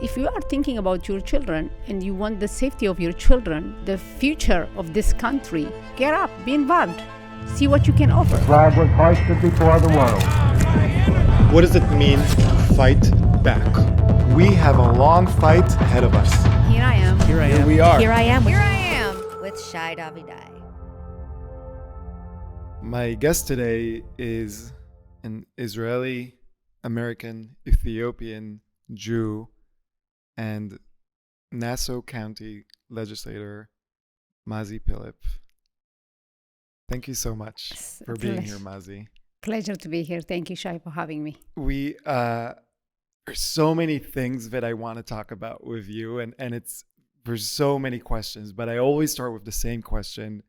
if you are thinking about your children and you want the safety of your children, the future of this country, get up, be involved, see what you can offer. The flag was hoisted before the world. What does it mean to fight back? We have a long fight ahead of us. Here I am. Here we are. Here I am with Shai Davidai. My guest today is an Israeli American Ethiopian Jew and Nassau County legislator Mazi Pilip. Thank you so much for being here, Mazi. Pleasure to be here. Thank you, Shai, for having me. There's so many things that I want to talk about with you, and there's so many questions, but I always start with the same question.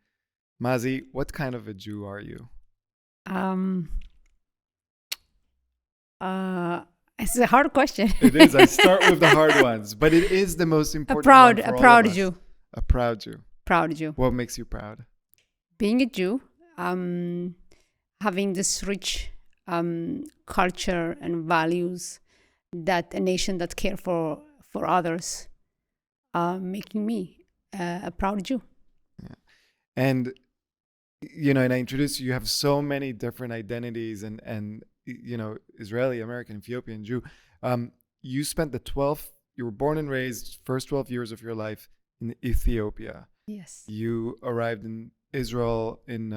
Mazi, what kind of a Jew are you? It's a hard question. It is. I start with the hard ones, but it is the most important. A proud Jew. A proud Jew. Proud Jew. What makes you proud? Being a Jew, having this rich culture and values, that a nation that care for others, making me a proud Jew. Yeah. And and I introduced you have so many different identities and Israeli American, Ethiopian Jew. You spent you were born and raised first 12 years of your life in Ethiopia. Yes. You arrived in Israel in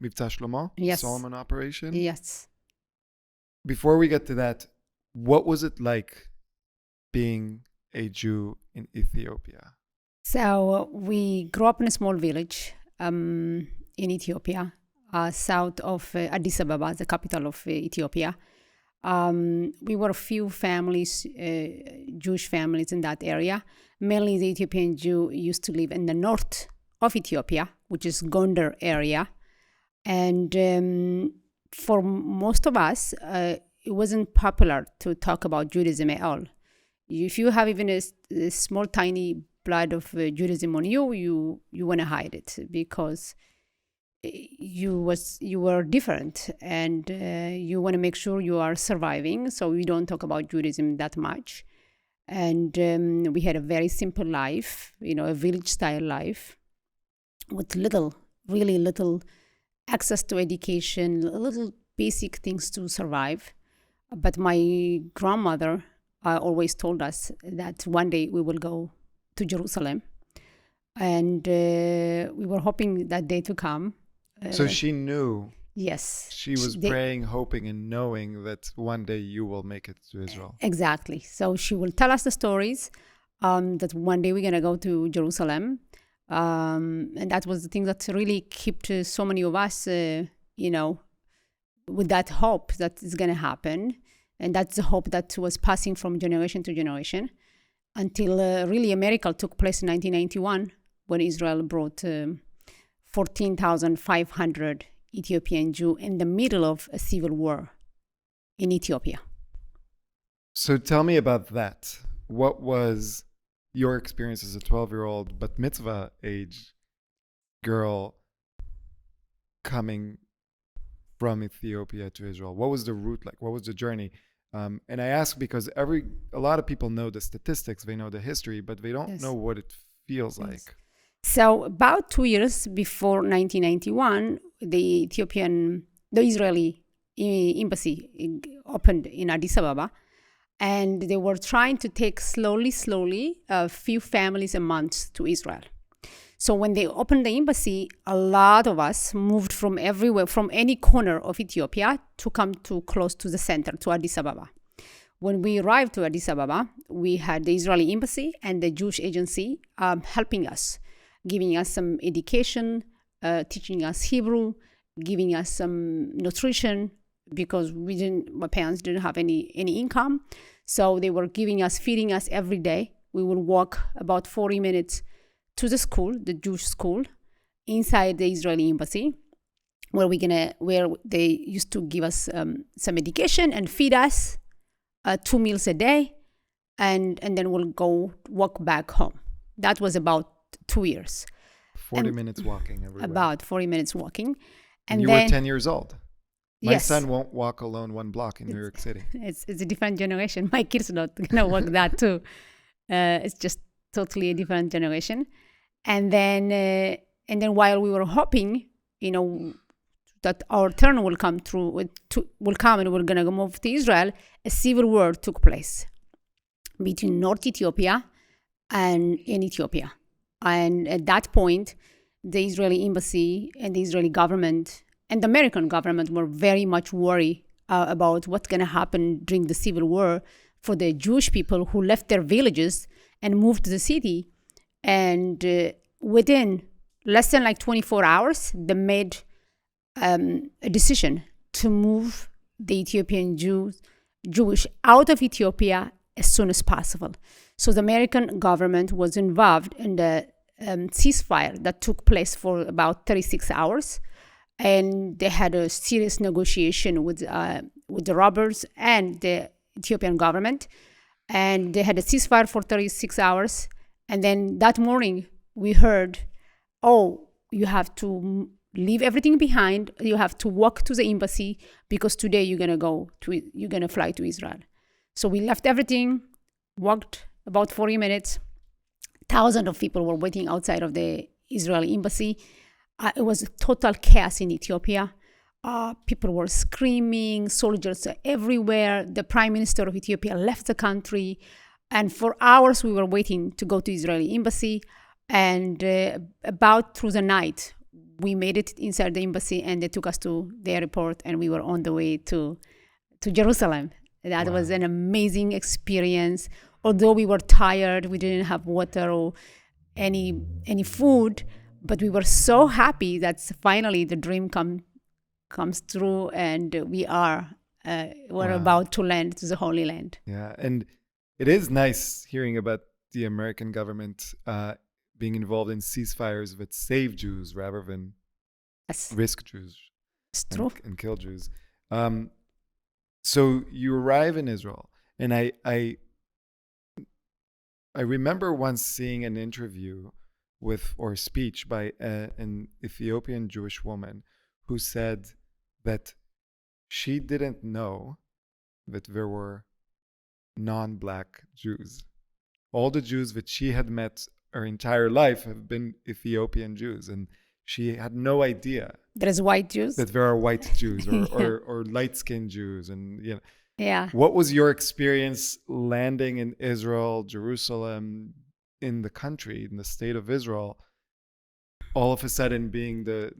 Mivtza Shlomo, yes. Solomon operation. Yes. Before we get to that, what was it like being a Jew in Ethiopia? So we grew up in a small village in Ethiopia, south of Addis Ababa, the capital of Ethiopia. We were a few families, Jewish families in that area. Mainly the Ethiopian Jew used to live in the north of Ethiopia, which is Gondar area. And for most of us, it wasn't popular to talk about Judaism at all. If you have even a small, tiny blood of Judaism on you want to hide it because you were different, and you want to make sure you are surviving. So we don't talk about Judaism that much. And we had a very simple life, a village-style life with really little access to education, little basic things to survive. But my grandmother always told us that one day we will go to Jerusalem. And we were hoping that day to come. So she knew. Yes. She was praying, hoping, and knowing that one day you will make it to Israel. Exactly. So she will tell us the stories that one day we're going to go to Jerusalem. And that was the thing that really kept so many of us, with that hope that it's going to happen. And that's the hope that was passing from generation to generation until really a miracle took place in 1991 when Israel brought 14,500 Ethiopian Jews in the middle of a civil war in Ethiopia. So tell me about that. What was your experience as a 12-year-old bat mitzvah age girl coming from Ethiopia to Israel? What was the route like? What was the journey? And I ask because a lot of people know the statistics, they know the history, but they don't know what it feels like. So about 2 years before 1991, the Israeli embassy opened in Addis Ababa, and they were trying to take slowly a few families a month to Israel. So when they opened the embassy, a lot of us moved from everywhere, from any corner of Ethiopia to come to close to the center, to Addis Ababa. When we arrived to Addis Ababa, we had the Israeli embassy and the Jewish agency helping us, giving us some education, teaching us Hebrew, giving us some nutrition, because my parents didn't have any income. So they were feeding us every day. We would walk about 40 minutes to the school, the Jewish school, inside the Israeli embassy, where they used to give us some education and feed us 2 meals a day, and then we'll go walk back home. That was about 2 years. 40 minutes walking everywhere. About 40 minutes walking. And you were 10 years old. My Yes. son won't walk alone one block in New York City. It's a different generation. My kids not gonna walk that too. It's just totally a different generation. And then while we were hoping, that our turn will come will come and we're gonna move to Israel, a civil war took place between North Ethiopia and in Ethiopia. And at that point, the Israeli embassy and the Israeli government and the American government were very much worried about what's going to happen during the civil war for the Jewish people who left their villages and moved to the city. And within less than 24 hours, they made a decision to move the Ethiopian Jewish out of Ethiopia as soon as possible. So the American government was involved in the ceasefire that took place for about 36 hours. And they had a serious negotiation with the robbers and the Ethiopian government. And they had a ceasefire for 36 hours. And then that morning, we heard, you have to leave everything behind. You have to walk to the embassy because today you're gonna fly to Israel. So we left everything, walked about 40 minutes. Thousands of people were waiting outside of the Israeli embassy. It was total chaos in Ethiopia. People were screaming, soldiers everywhere. The prime minister of Ethiopia left the country. And for hours, we were waiting to go to Israeli embassy. And about through the night, we made it inside the embassy and they took us to the airport and we were on the way to Jerusalem. That was an amazing experience. Although we were tired, we didn't have water or any food, but we were so happy that finally the dream comes true and we're about to land to the Holy Land. Yeah, and it is nice hearing about the American government being involved in ceasefires that save Jews rather than risk Jews. It's true. And kill Jews. So you arrive in Israel, and I remember once seeing an interview or speech by an Ethiopian Jewish woman who said that she didn't know that there were non-black Jews. All the Jews that she had met her entire life have been Ethiopian Jews, and she had no idea there's white Jews, that there are white Jews or light-skinned Jews, and Yeah. What was your experience landing in Israel, Jerusalem, in the country, in the state of Israel, all of a sudden being the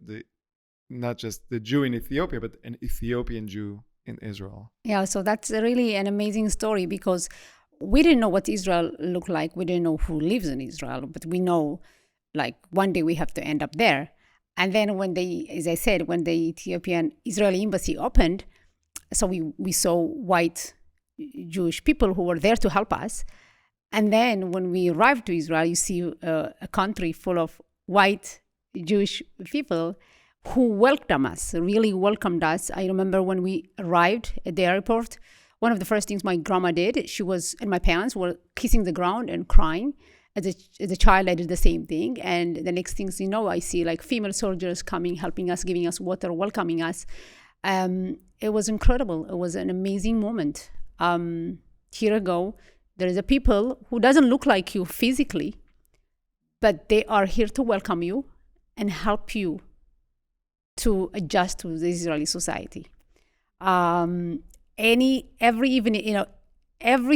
not just the Jew in Ethiopia, but an Ethiopian Jew in Israel? Yeah, so that's really an amazing story because we didn't know what Israel looked like. We didn't know who lives in Israel, but we know one day we have to end up there. And then when the Ethiopian Israeli embassy opened, so we saw white Jewish people who were there to help us. And then when we arrived to Israel, you see a country full of white Jewish people who really welcomed us. I remember when we arrived at the airport, one of the first things my grandma did, and my parents were kissing the ground and crying. As a child, I did the same thing. And the next things you know, I see female soldiers coming, helping us, giving us water, welcoming us. It was incredible. It was an amazing moment. Here ago, there is a people who doesn't look like you physically, but they are here to welcome you and help you to adjust to the Israeli society. Every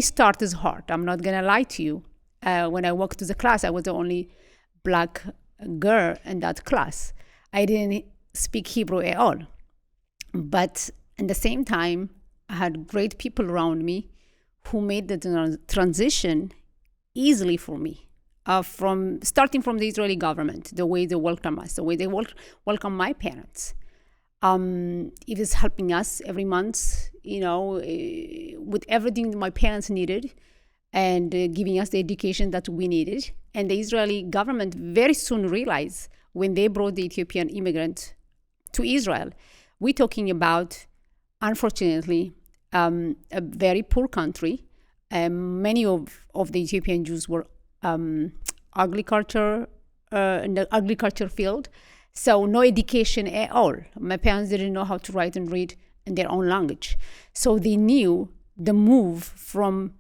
start is hard. I'm not gonna lie to you. When I walked to the class, I was the only black girl in that class. I didn't speak Hebrew at all. But at the same time, I had great people around me who made the transition easily for me. Starting from the Israeli government, the way they welcome us, the way they welcome my parents. It is helping us every month, with everything that my parents needed and giving us the education that we needed. And the Israeli government very soon realized when they brought the Ethiopian immigrant to Israel, we're talking about, unfortunately, a very poor country. Many of the Ethiopian Jews were agriculture in the agriculture field, so no education at all. My parents didn't know how to write and read in their own language, so they knew the move from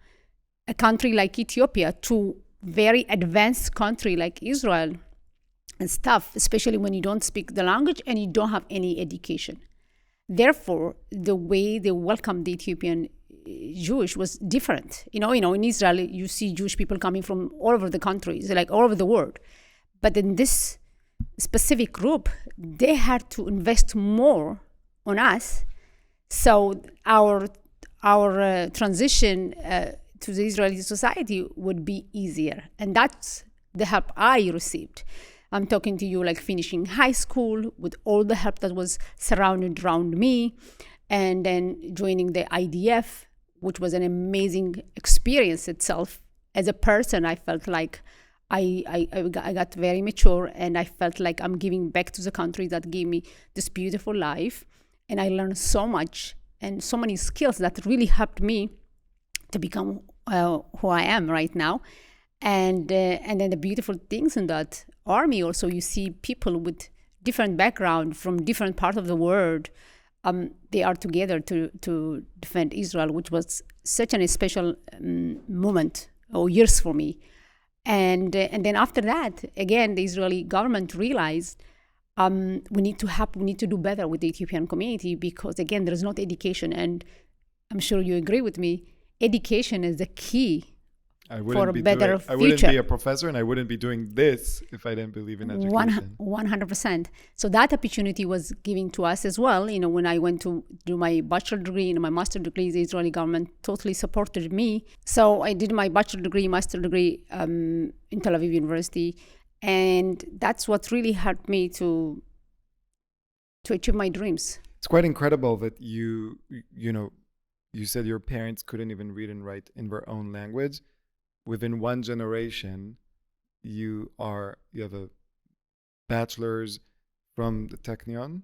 a country like Ethiopia to very advanced country like Israel and stuff, especially when you don't speak the language and you don't have any education. Therefore, the way they welcomed the Ethiopian Jewish was different. In Israel, you see Jewish people coming from all over the countries, like all over the world. But in this specific group, they had to invest more on us. So our transition to the Israeli society would be easier. And that's the help I received. I'm talking to you like finishing high school with all the help that was surrounded around me, and then joining the IDF, which was an amazing experience itself. As a person, I felt like I got very mature, and I felt like I'm giving back to the country that gave me this beautiful life. And I learned so much and so many skills that really helped me to become who I am right now. And then the beautiful things in that army also, you see people with different background from different parts of the world. They are together to defend Israel, which was such an special moment or years for me. And then after that, again, the Israeli government realized we need to help, we need to do better with the Ethiopian community, because again, there is not education. And I'm sure you agree with me, education is the key for a better future. I wouldn't be a professor and I wouldn't be doing this if I didn't believe in education. 100%. So that opportunity was given to us as well. When I went to do my bachelor degree and my master degree, the Israeli government totally supported me. So I did my bachelor degree, master degree in Tel Aviv University. And that's what really helped me to achieve my dreams. It's quite incredible that you said your parents couldn't even read and write in their own language. Within one generation, you have a bachelor's from the Technion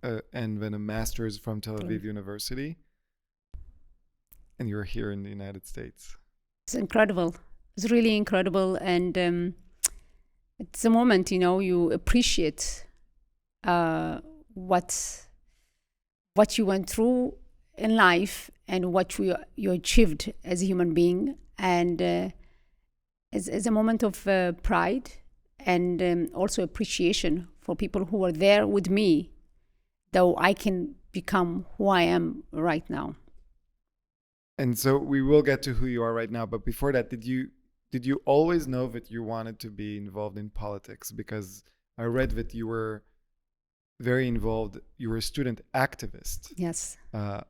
and then a master's from Tel Aviv University, and you're here in the United States. It's incredible. It's really incredible, and it's a moment, you appreciate what you went through in life and what you achieved as a human being. And it's a moment of pride and also appreciation for people who were there with me, though I can become who I am right now. And so we will get to who you are right now. But before that, did you always know that you wanted to be involved in politics? Because I read that you were very involved. You were a student activist. Yes.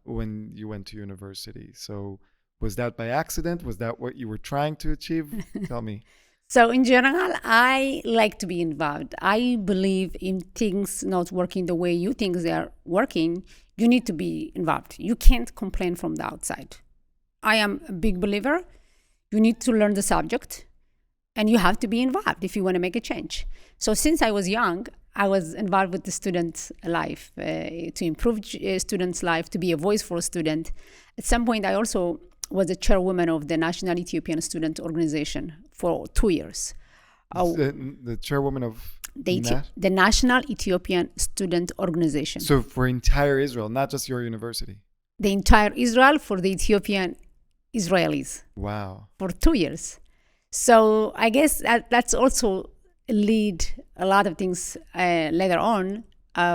When you went to university. So was that by accident? Was that what you were trying to achieve? Tell me. So in general, I like to be involved. I believe in things not working the way you think they are working, you need to be involved. You can't complain from the outside. I am a big believer. You need to learn the subject and you have to be involved if you want to make a change. So since I was young, I was involved with the students' life, to improve students' life, to be a voice for a student. At some point, I also was a chairwoman of the National Ethiopian Student Organization for 2 years. The chairwoman of the National Ethiopian Student Organization. So for entire Israel, not just your university? The entire Israel for the Ethiopian Israelis. Wow. For 2 years. So I guess that's also lead a lot of things later on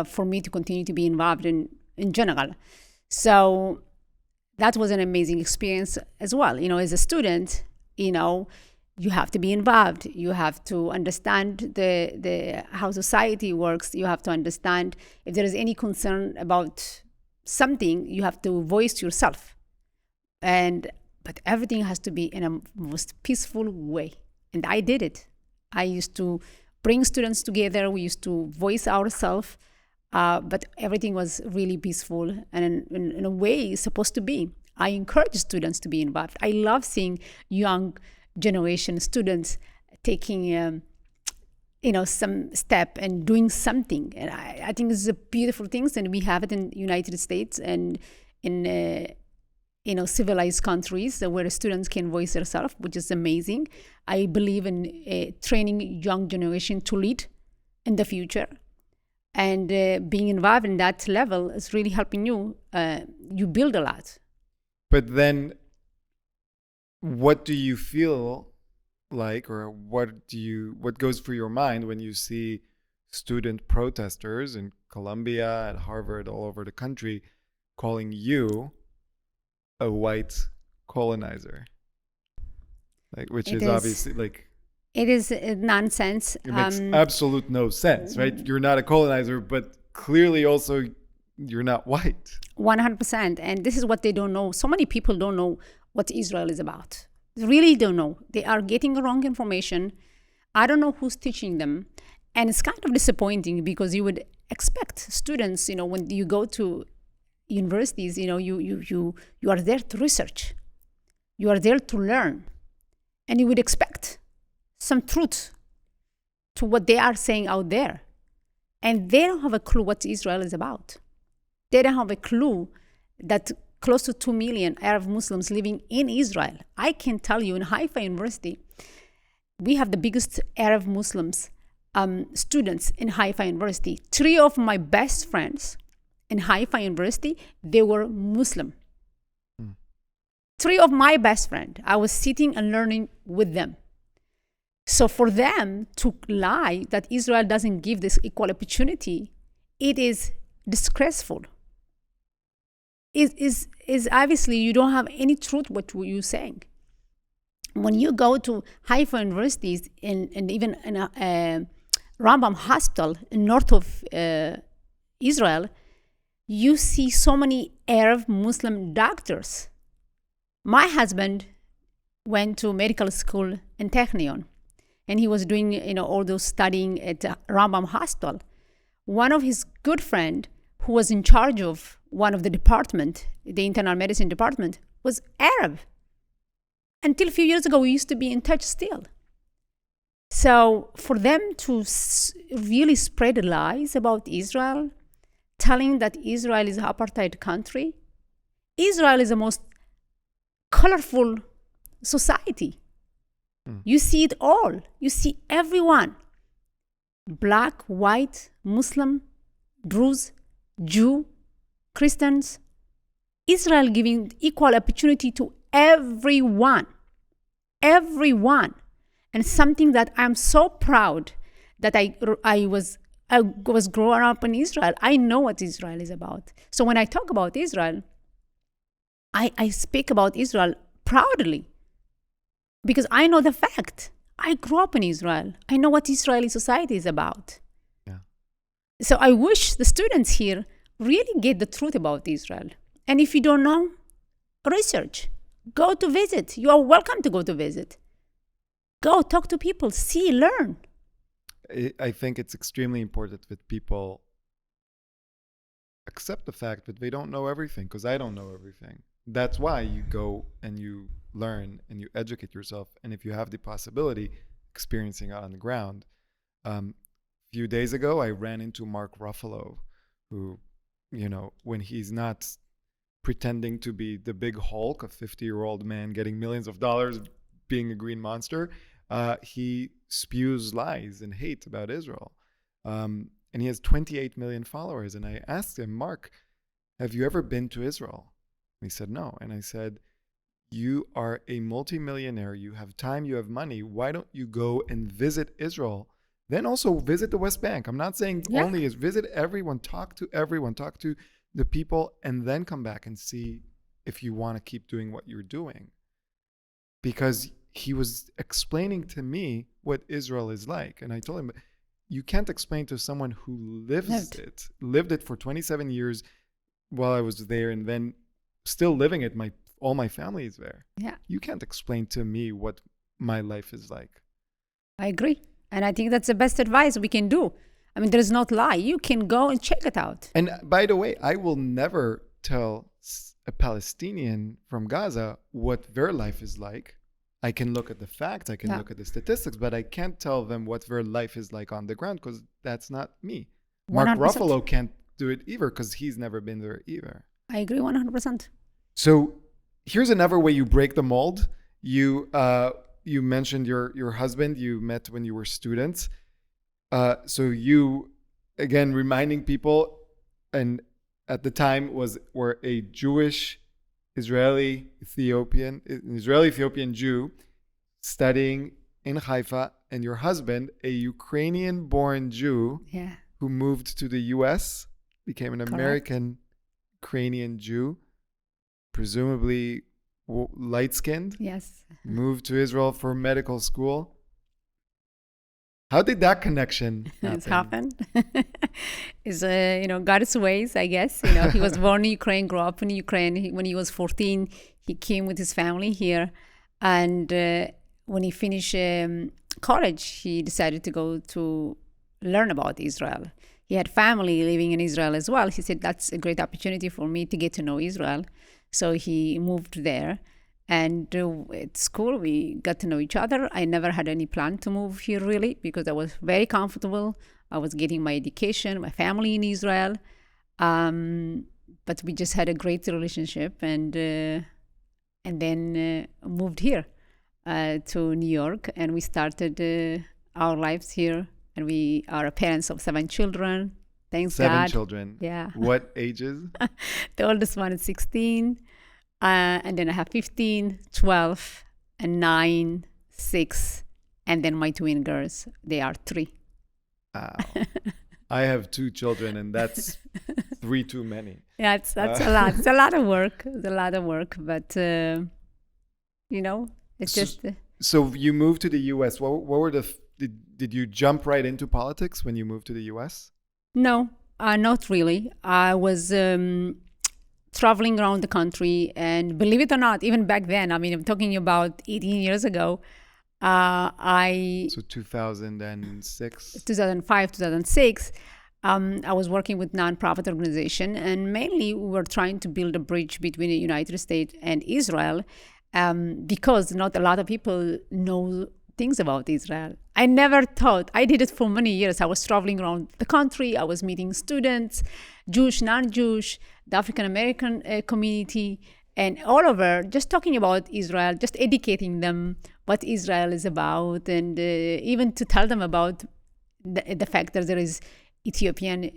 for me to continue to be involved in general. So that was an amazing experience as well. As a student, you have to be involved. You have to understand the how society works. You have to understand if there is any concern about something, you have to voice yourself. But everything has to be in a most peaceful way. And I did it. I used to bring students together. We used to voice ourselves. But everything was really peaceful and in a way it's supposed to be. I encourage students to be involved. I love seeing young generation students taking some step and doing something. And I think it's a beautiful thing, and we have it in the United States and in civilized countries where students can voice themselves, which is amazing. I believe in training young generation to lead in the future. And being involved in that level is really helping you. You build a lot. But then what do you feel like, or what goes through your mind when you see student protesters in Columbia, at Harvard, all over the country, calling you a white colonizer? Like, which is obviously like, it is nonsense. it makes absolute no sense, right? You're not a colonizer, but clearly also you're not white. 100%. And this is what they don't know. So many people don't know what Israel is about. They really don't know. They are getting the wrong information. I don't know who's teaching them. And it's kind of disappointing because you would expect students, when you go to universities, you are there to research. You are there to learn. And you would expect some truth to what they are saying out there. And they don't have a clue what Israel is about. They don't have a clue that close to 2 million Arab Muslims living in Israel. I can tell you in Haifa University, we have the biggest Arab Muslims students in Haifa University. 3 of my best friends in Haifa University, they were Muslim. 3 of my best friends, I was sitting and learning with them. So for them to lie that Israel doesn't give this equal opportunity, it is disgraceful. It is obviously you don't have any truth what you're saying. When you go to Haifa universities and even in a Rambam hospital in north of Israel, you see so many Arab Muslim doctors. My husband went to medical school in Technion, and he was doing all those studying at Rambam hospital. One of his good friend who was in charge of one of the department, the internal medicine department, was Arab. Until a few years ago, we used to be in touch still. So for them to really spread lies about Israel, telling that Israel is an apartheid country, Israel is the most colorful society. You see it all. You see everyone. Black, white, Muslim, Druze, Jew, Christians. Israel giving equal opportunity to everyone. Everyone. And something that I'm so proud that I was growing up in Israel. I know what Israel is about. So when I talk about Israel, I speak about Israel proudly because I know the fact. I grew up in Israel. I know what Israeli society is about. Yeah. So I wish the students here really get the truth about Israel. And if you don't know, research. Go to visit. You are welcome to go to visit. Go talk to people, see, learn. I think it's extremely important that people accept the fact that they don't know everything, because I don't know everything. That's why you go and you learn and you educate yourself. And if you have the possibility, experiencing it on the ground. A few days ago, I ran into Mark Ruffalo, who, when he's not pretending to be the big Hulk, a 50-year-old man getting millions of dollars, being a green monster, he spews lies and hate about Israel. And he has 28 million followers. And I asked him, Mark, have you ever been to Israel? And he said, no. And I said, you are a multimillionaire. You have time, you have money. Why don't you go and visit Israel? Then also visit the West Bank. I'm not saying only is visit everyone, talk to the people, and then come back and see if you want to keep doing what you're doing. Because he was explaining to me what Israel is like. And I told him, you can't explain to someone who lived it for 27 years while I was there, and then still living it. All my family is there. Yeah. You can't explain to me what my life is like. I agree. And I think that's the best advice we can do. I mean, there's not lie. You can go and check it out. And by the way, I will never tell a Palestinian from Gaza what their life is like. I can look at the facts, I can look at the statistics, but I can't tell them what their life is like on the ground, because that's not me. 100%. Mark Ruffalo can't do it either, because he's never been there either. I agree 100%. So here's another way you break the mold. You mentioned your husband you met when you were students. So you, again, reminding people, and at the time were a Jewish Israeli-Ethiopian Jew studying in Haifa, and your husband, a Ukrainian-born Jew Yeah. who moved to the U.S., became an Correct. American Ukrainian Jew, presumably light-skinned, Yes. moved to Israel for medical school. How did that connection happen? It's happened. It's God's ways, I guess. He was born in Ukraine, grew up in Ukraine. When he was 14, he came with his family here, and when he finished college, he decided to go to learn about Israel. He had family living in Israel as well. He said, that's a great opportunity for me to get to know Israel. So he moved there. And at school, we got to know each other. I never had any plan to move here, really, because I was very comfortable. I was getting my education, my family in Israel. But we just had a great relationship, and then moved here to New York, and we started our lives here. And we are parents of 7 children. Thanks God. 7 children. Yeah. What ages? The oldest one is 16. And then I have 15, 12, and 9, 6. And then my twin girls, they are 3. Wow. I have 2 children, and that's 3 too many. Yeah, that's a lot. It's a lot of work. It's a lot of work. But, it's just... So you moved to the U.S. What were did you jump right into politics when you moved to the U.S.? No, not really. I was traveling around the country, and believe it or not, even back then, I'm talking about 18 years ago, So 2006? 2005, 2006, I was working with nonprofit organization, and mainly we were trying to build a bridge between the United States and Israel, because not a lot of people know things about Israel. I never thought, I did it for many years. I was traveling around the country. I was meeting students, Jewish, non-Jewish, the African American community, and all over, just talking about Israel, just educating them what Israel is about, and even to tell them about the fact that there is Ethiopian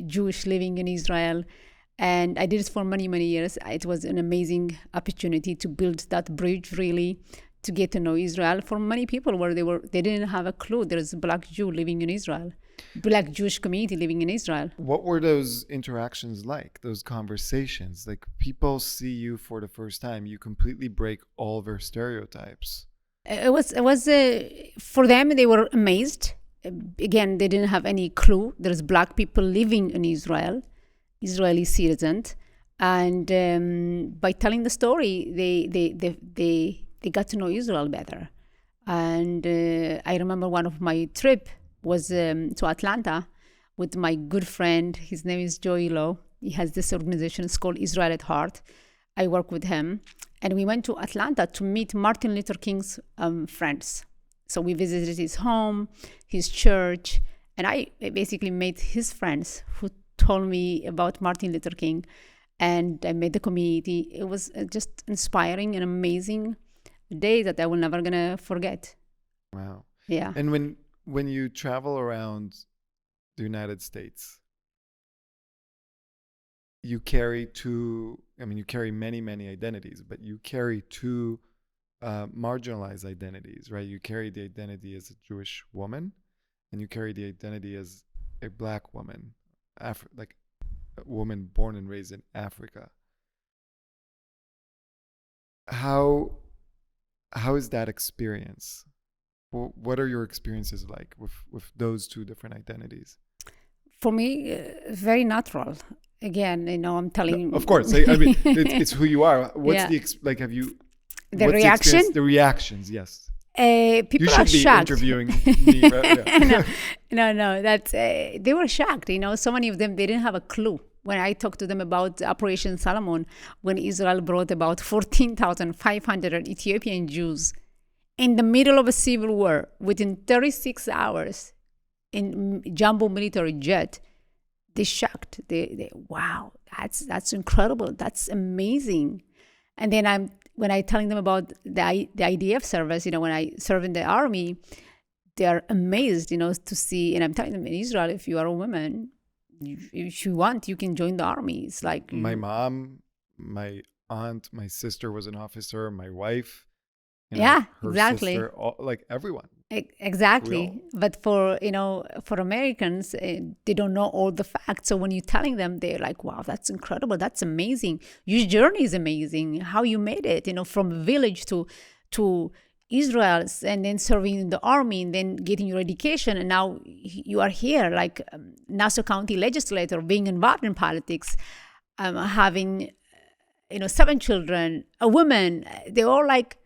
Jewish living in Israel. And I did it for many, many years. It was an amazing opportunity to build that bridge, really, to get to know Israel. For many people where they didn't have a clue there's a Black Jew living in Israel, Black Jewish community living in Israel. What were those interactions like, those conversations? Like, people see you for the first time, you completely break all their stereotypes. It was for them, they were amazed. Again, they didn't have any clue there's Black people living in Israel, Israeli citizens. And by telling the story, they got to know Israel better. And I remember one of my trip was to Atlanta with my good friend. His name is Joey Lowe. He has this organization. It's called Israel at Heart. I work with him. And we went to Atlanta to meet Martin Luther King's friends. So we visited his home, his church, and I basically met his friends who told me about Martin Luther King. And I met the community. It was just inspiring and amazing day that I will never gonna forget. Wow. Yeah. And when you travel around the United States, you carry you carry many, many identities, but you carry 2 marginalized identities, right? You carry the identity as a Jewish woman, and you carry the identity as a Black woman, like a woman born and raised in Africa. How is that experience? What are your experiences like with those 2 different identities? For me, very natural. Again, I'm telling you. Of course, it's who you are. What's have you? The reaction? The reactions, yes. People you are should be shocked. interviewing me. Right? Yeah. No. That's they were shocked. So many of them, they didn't have a clue. When I talked to them about Operation Solomon, when Israel brought about 14,500 Ethiopian Jews in the middle of a civil war within 36 hours in jumbo military jet, they shocked. They wow, that's incredible. That's amazing. And then when I telling them about the IDF service, when I serve in the army, they are amazed, to see. And I'm telling them, in Israel, if you are a woman, if you want, you can join the army. It's like my mom, my aunt, my sister was an officer, my wife, Yeah, her exactly. sister, like everyone. Exactly. But for Americans, they don't know all the facts. So when you're telling them, they're like, wow, that's incredible. That's amazing. Your journey is amazing. How you made it, from village to Israel, and then serving in the army, and then getting your education. And now you are here, like Nassau County legislator, being involved in politics, having, 7 children, a woman. They're all like,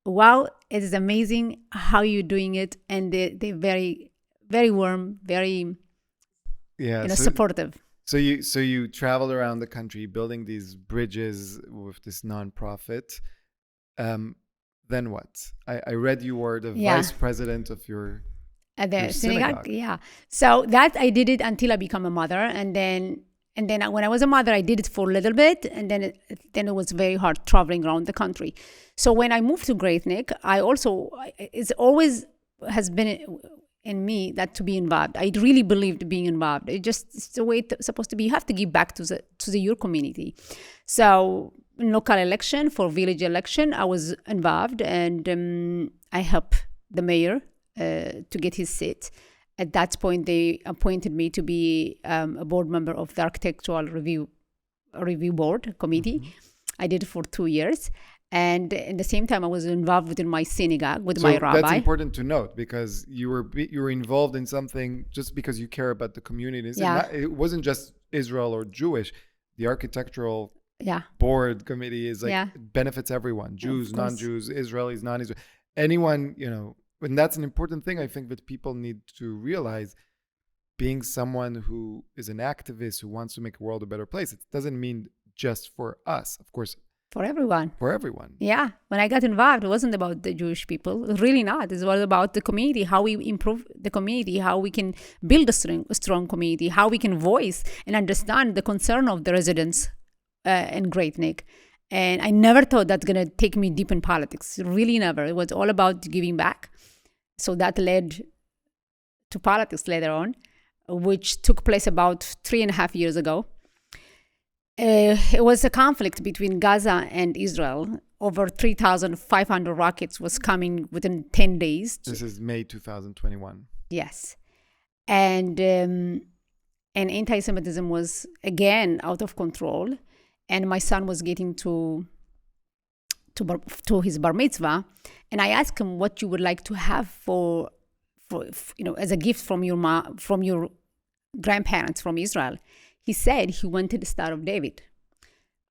wow, it is amazing how you're doing it. And they're very, very warm, very supportive. So you traveled around the country building these bridges with this nonprofit. Then what? I read you were the vice president of your synagogue. Yeah. So that I did it until I became a mother, and then when I was a mother, I did it for a little bit, and then it was very hard traveling around the country. So when I moved to Great Neck, it's always has been in me that to be involved. I really believed being involved. It's the way it's supposed to be. You have to give back to your community. So in local election, for village election, I was involved, and I helped the mayor to get his seat. At that point, they appointed me to be a board member of the Architectural Review Board Committee. Mm-hmm. I did it for 2 years. And at the same time, I was involved within my synagogue with my rabbi. That's important to note, because you were involved in something just because you care about the communities. Yeah. It wasn't just Israel or Jewish. The Architectural Board Committee is it benefits everyone. Jews, non-Jews, Israelis, non-Israelis. Anyone, and that's an important thing I think that people need to realize. Being someone who is an activist who wants to make the world a better place, it doesn't mean just for us, of course. For everyone. For everyone. Yeah. When I got involved, it wasn't about the Jewish people. Really not. It was about the community, how we improve the community, how we can build a strong community, how we can voice and understand the concern of the residents in Great Neck. And I never thought that's going to take me deep in politics. Really never. It was all about giving back. So that led to politics later on, which took place about 3.5 years ago. It was a conflict between Gaza and Israel. Over 3,500 rockets was coming within 10 days. This is May 2021. Yes. And anti-Semitism was again out of control. And my son was getting to his bar mitzvah. And I asked him what you would like to have for as a gift from your grandparents from Israel. He said he wanted the Star of David.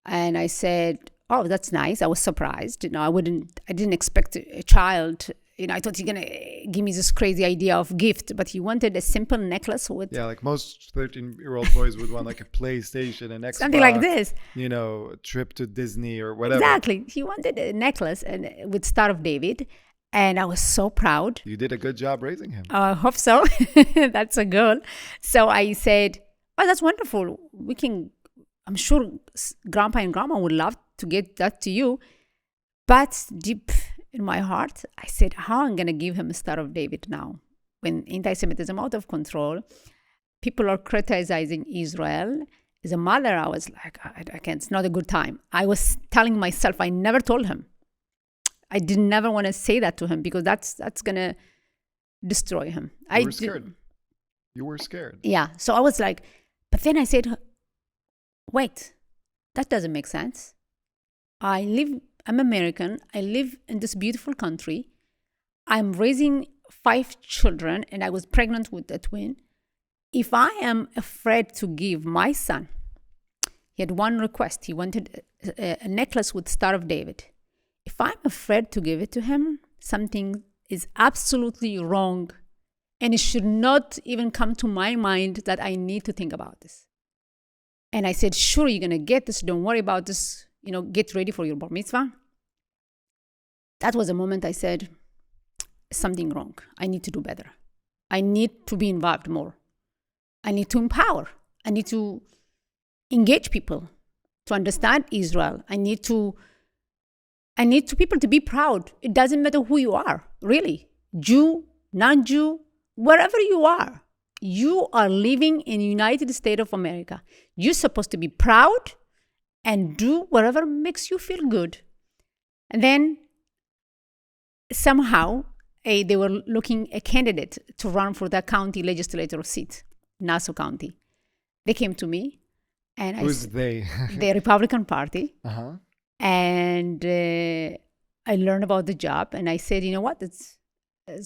And I said, oh, that's nice. I was surprised. I didn't expect a child. I thought he's going to give me this crazy idea of gift, but he wanted a simple necklace with... Yeah, like most 13-year-old boys would want like a PlayStation, an Xbox. Something like this. A trip to Disney or whatever. Exactly. He wanted a necklace with Star of David. And I was so proud. You did a good job raising him. I hope so. That's a goal. So I said, oh, that's wonderful. I'm sure Grandpa and Grandma would love to get that to you. But deep in my heart, I said, how am I going to give him a Star of David now? When anti-Semitism out of control, people are criticizing Israel. As a mother, I was like, I can't, it's not a good time. I was telling myself, I never told him. I never want to say that to him because that's going to destroy him. You were scared. You were scared. Yeah. So I was like, but then I said, wait, that doesn't make sense. I'm American. I live in this beautiful country. I'm raising 5 children and I was pregnant with a twin. If I am afraid to give my son, he had one request. He wanted a necklace with Star of David. If I'm afraid to give it to him, something is absolutely wrong. And it should not even come to my mind that I need to think about this. And I said, sure, you're going to get this. Don't worry about this. Get ready for your bar mitzvah. That was the moment I said, something wrong. I need to do better. I need to be involved more. I need to empower. I need to engage people to understand Israel. I need people to be proud. It doesn't matter who you are, really. Jew, non-Jew, wherever you are living in the United States of America. You're supposed to be proud and do whatever makes you feel good. And then somehow they were looking a candidate to run for the county legislator seat, Nassau County. They came to me, and Who's they? the Republican Party, Uh-huh. and I learned about the job, and I said, you know what, it's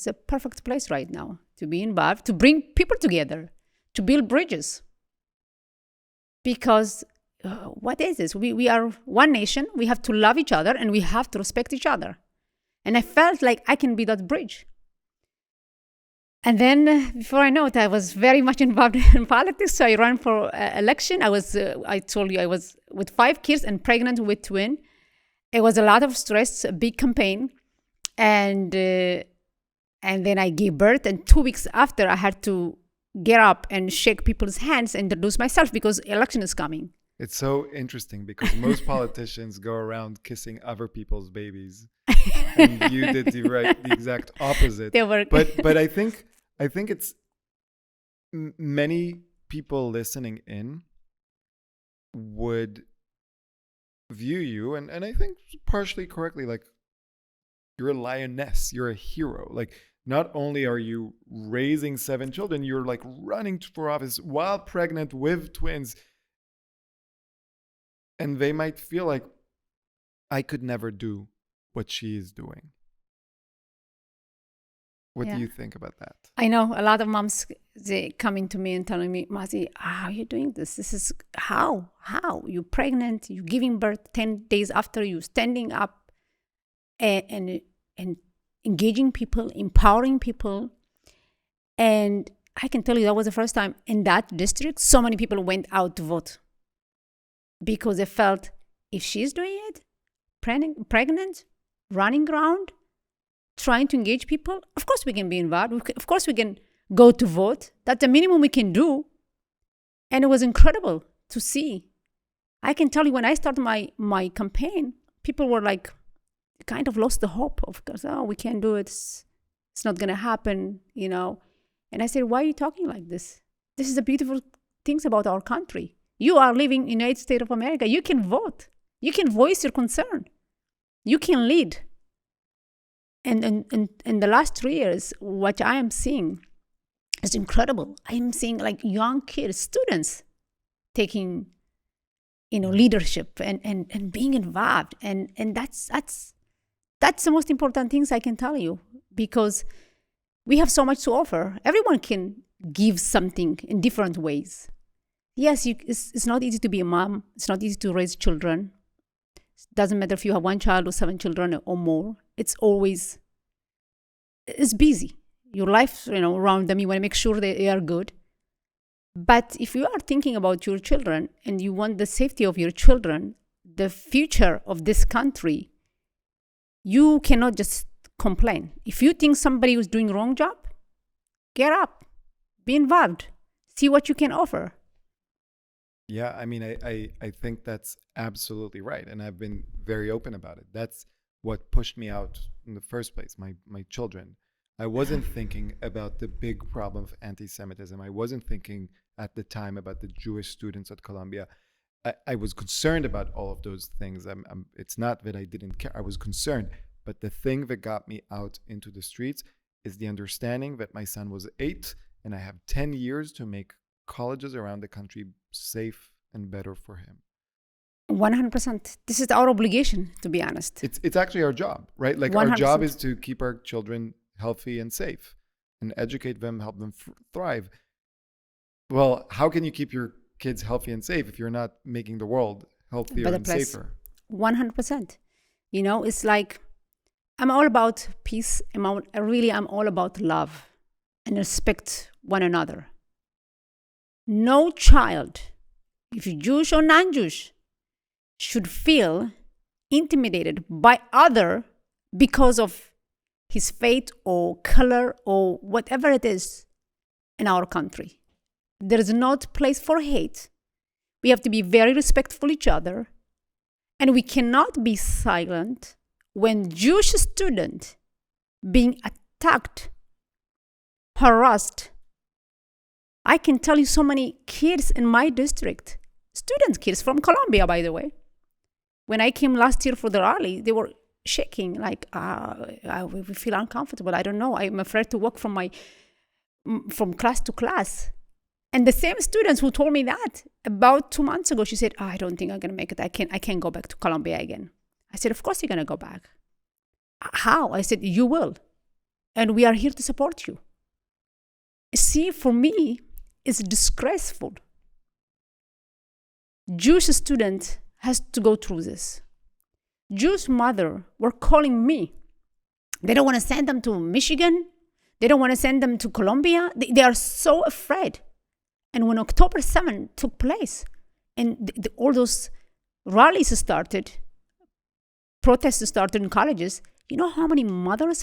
a perfect place right now to be involved, to bring people together, to build bridges. Because what is this? We are one nation. We have to love each other, and we have to respect each other. And I felt like I can be that bridge. And then before I know it, I was very much involved in politics. So I ran for election. I told you, I was with 5 kids and pregnant with twin. It was a lot of stress, a big campaign. And then I gave birth. And 2 weeks after, I had to get up and shake people's hands and introduce myself because election is coming. It's so interesting because most politicians go around kissing other people's babies, and you did the exact opposite. They were But I think it's many people listening in would view you, and I think partially correctly, like you're a lioness, you're a hero. Like not only are you raising 7 children, you're like running for office while pregnant with twins. And they might feel like, I could never do what she is doing. What do you think about that? I know a lot of moms, they coming to me and telling me, Mazi, how are you doing this? This is how? You're pregnant, you're giving birth 10 days after, you standing up and engaging people, empowering people. And I can tell you that was the first time in that district, so many people went out to vote. Because they felt, if she's doing it, pregnant, running around, trying to engage people, of course we can be involved. Of course we can go to vote. That's the minimum we can do. And it was incredible to see. I can tell you, when I started my campaign, people were like, kind of lost the hope. Of course, we can't do it. It's not going to happen, you know. And I said, why are you talking like this? This is the beautiful things about our country. You are living in the United States of America. You can vote. You can voice your concern. You can lead. And in the last 3 years, what I am seeing is incredible. I am seeing like young kids, students, taking, leadership and being involved. And that's the most important things I can tell you, because we have so much to offer. Everyone can give something in different ways. Yes, it's not easy to be a mom. It's not easy to raise children. It doesn't matter if you have 1 child or 7 children or more. It's busy. Your life, around them, you want to make sure they are good. But if you are thinking about your children and you want the safety of your children, the future of this country, you cannot just complain. If you think somebody is doing wrong job, get up, be involved, see what you can offer. Yeah, I mean, I think that's absolutely right. And I've been very open about it. That's what pushed me out in the first place, my children. I wasn't thinking about the big problem of anti-Semitism. I wasn't thinking at the time about the Jewish students at Columbia. I was concerned about all of those things. It's not that I didn't care. I was concerned. But the thing that got me out into the streets is the understanding that my son was 8 and I have 10 years to make colleges around the country safe and better for him. 100%. This is our obligation, to be honest. It's actually our job, right? Like 100%. Our job is to keep our children healthy and safe and educate them, help them thrive. Well, how can you keep your kids healthy and safe if you're not making the world healthier and safer? 100%. It's like, I'm all about peace. I'm all about love and respect one another. No child, if you're Jewish or non-Jewish, should feel intimidated by other because of his faith or color or whatever it is in our country. There is not place for hate. We have to be very respectful each other, and we cannot be silent when Jewish student being attacked, harassed. I can tell you so many kids in my district, kids from Colombia, by the way, when I came last year for the rally, they were shaking, like, we feel uncomfortable. I don't know. I'm afraid to walk from class to class. And the same students who told me that about 2 months ago, she said, I don't think I'm going to make it. I can't go back to Colombia again. I said, of course you're going to go back. How? I said, you will. And we are here to support you. See, for me, it's disgraceful. Jewish student has to go through this. Jewish mother were calling me. They don't want to send them to Michigan. They don't want to send them to Colombia. They are so afraid. And when October 7 took place and all those rallies started, protests started in colleges, you know how many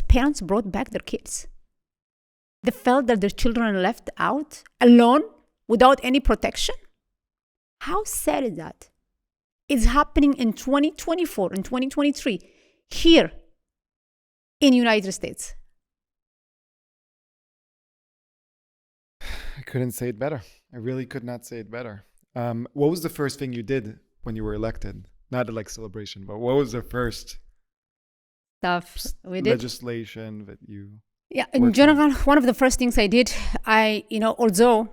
parents brought back their kids? They felt that their children are left out, alone, without any protection. How sad is that? It's happening in 2024 and 2023 here in the United States. I couldn't say it better. I really could not say it better. What was the first thing you did when you were elected? Not a celebration, but what was the first Stuff we did? Legislation that you... Yeah, in general, one of the first things I did, although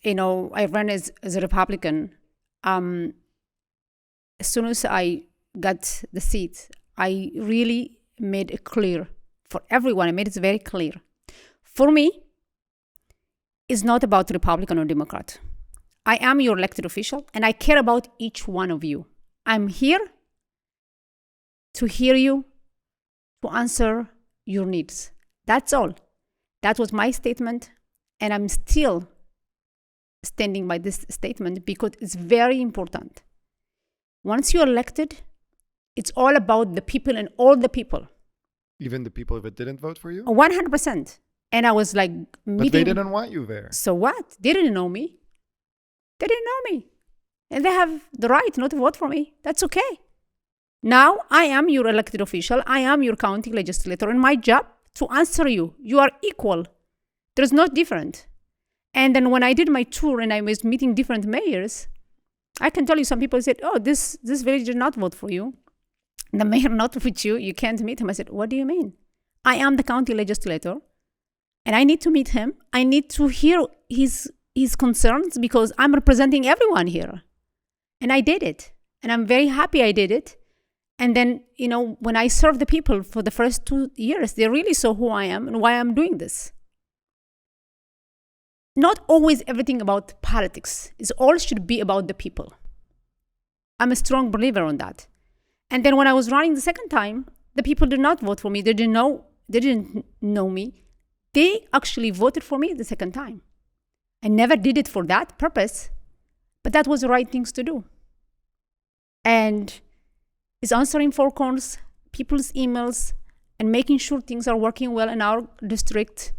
I ran as a Republican, as soon as I got the seat, I really made it clear for everyone. I made it very clear. For me, it's not about Republican or Democrat. I am your elected official, and I care about each one of you. I'm here to hear you, to answer your needs. That's all. That was my statement, and I'm still standing by this statement because it's very important. Once you're elected, it's all about the people and all the people. Even the people that didn't vote for you? 100%. And I was like, but they didn't want you there. So what? They didn't know me. They didn't know me. And they have the right not to vote for me. That's okay. Now I am your elected official. I am your county legislator. And my job to answer you. You are equal. There's no different. And then when I did my tour and I was meeting different mayors, I can tell you some people said, oh, this village did not vote for you. The mayor not with you. You can't meet him. I said, what do you mean? I am the county legislator. And I need to meet him. I need to hear his concerns because I'm representing everyone here. And I did it. And I'm very happy I did it. And then, when I served the people for the first 2 years, they really saw who I am and why I'm doing this. Not always everything about politics. It all should be about the people. I'm a strong believer on that. And then when I was running the second time, the people did not vote for me. They didn't know me. They actually voted for me the second time. I never did it for that purpose, but that was the right things to do. And it's answering phone calls, people's emails, and making sure things are working well in our district,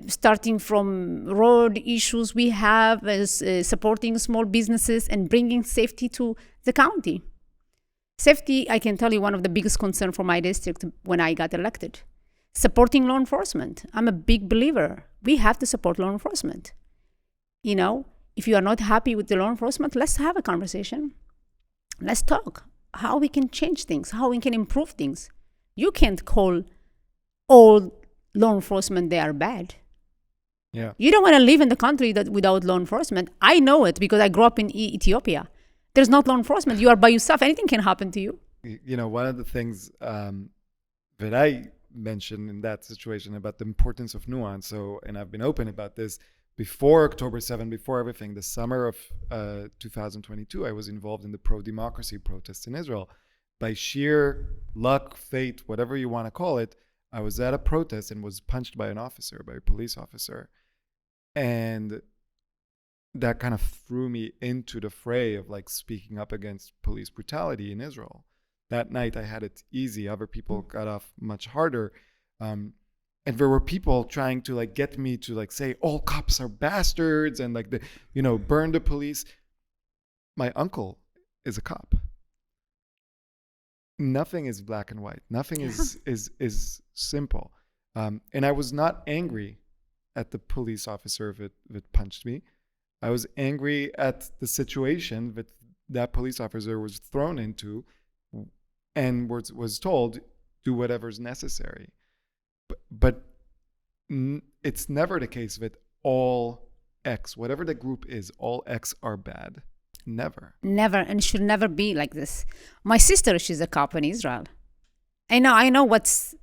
starting from road issues we have, as supporting small businesses and bringing safety to the county. Safety, I can tell you, one of the biggest concerns for my district when I got elected. Supporting law enforcement. I'm a big believer. We have to support law enforcement. If you are not happy with the law enforcement, let's have a conversation. Let's talk. How we can change things, how we can improve things. You can't call all law enforcement they are bad. Yeah. You don't want to live in the country without law enforcement. I know it because I grew up in Ethiopia. There's not law enforcement. You are by yourself. Anything can happen to you. One of the things that I mentioned in that situation about the importance of nuance, and I've been open about this, before October 7, before everything, the summer of 2022, I was involved in the pro-democracy protests in Israel. By sheer luck, fate, whatever you want to call it, I was at a protest and was punched by a police officer. And that kind of threw me into the fray of speaking up against police brutality in Israel. That night I had it easy. Other people got off much harder. And there were people trying to get me to say all cops are bastards and burn the police. My uncle is a cop. Nothing is black and white. Nothing is simple. And I was not angry at the police officer that punched me. I was angry at the situation that police officer was thrown into and was told, do whatever's necessary. But it's never the case that all X, whatever the group is, all X are bad. Never. Never, and should never be like this. My sister, she's a cop in Israel. I know what's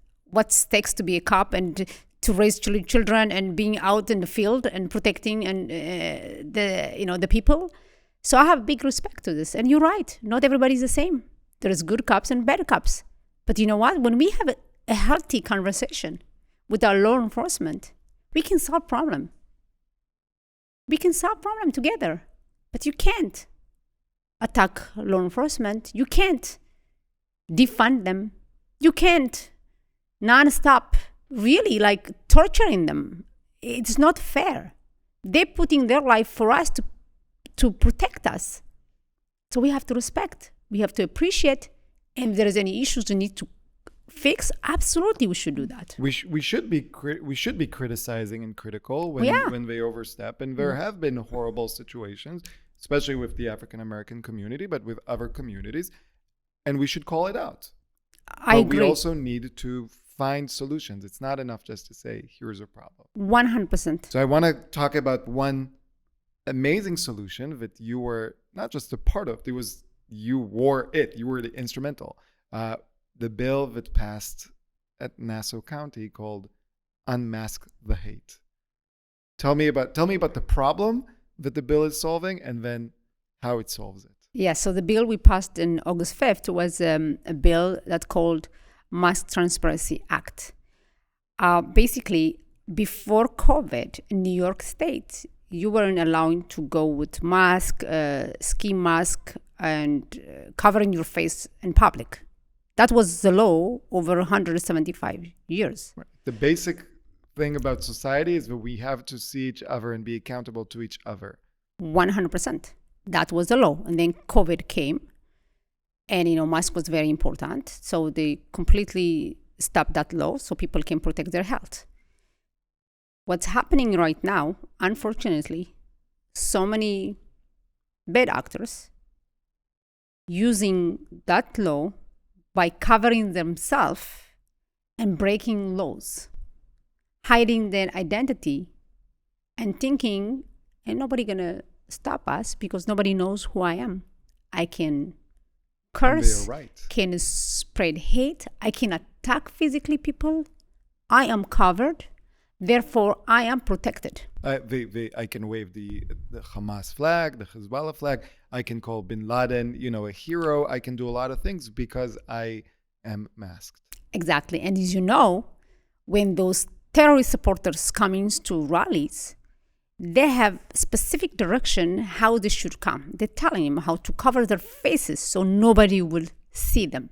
takes to be a cop and to raise children and being out in the field and protecting and the people. So I have big respect to this. And you're right, not everybody's the same. There's good cops and bad cops. But you know what? When we have a healthy conversation with our law enforcement, we can solve problem. We can solve problem together. But you can't attack law enforcement. You can't defund them. You can't non-stop really like torturing them. It's not fair. They're putting their life for us to protect us. So we have to respect. We have to appreciate. And if there is any issues we need to fix, absolutely we should do that. We should be criticizing and critical when they overstep. And there have been horrible situations, especially with the African American community, but with other communities. And we should call it out. I agree. We also need to find solutions. It's not enough just to say, here's a problem. 100%. So I want to talk about one amazing solution that you were not just a part of. You were the instrumental. The bill that passed at Nassau County called Unmask the Hate. Tell me about the problem that the bill is solving and then how it solves it. Yeah, so the bill we passed in August 5th was a bill that called Mask Transparency Act. Basically, before COVID in New York State, you weren't allowed to go with mask, ski mask, and covering your face in public. That was the law over 175 years. Right. The basic thing about society is that we have to see each other and be accountable to each other. 100%. That was the law. And then COVID came and, mask was very important. So they completely stopped that law so people can protect their health. What's happening right now, unfortunately, so many bad actors using that law by covering themselves and breaking laws, hiding their identity and thinking, ain't nobody gonna stop us because nobody knows who I am. I can curse, can spread hate, I can attack physically people. I am covered, therefore I am protected. I can wave the Hamas flag, the Hezbollah flag. I can call bin Laden, a hero. I can do a lot of things because I am masked. Exactly. And as you know, when those terrorist supporters come into rallies, they have specific direction how they should come. They're telling them how to cover their faces so nobody will see them.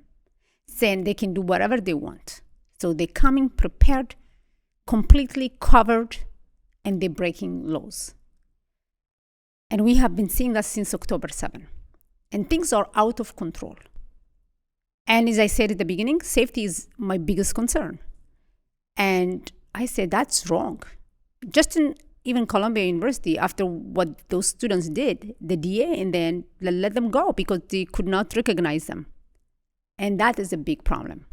Saying they can do whatever they want. So they're coming prepared, completely covered, and they're breaking laws. And we have been seeing that since October 7. And things are out of control. And as I said at the beginning, safety is my biggest concern. And I said, that's wrong. Just in even Columbia University, after what those students did, the DA and then let them go because they could not recognize them. And that is a big problem.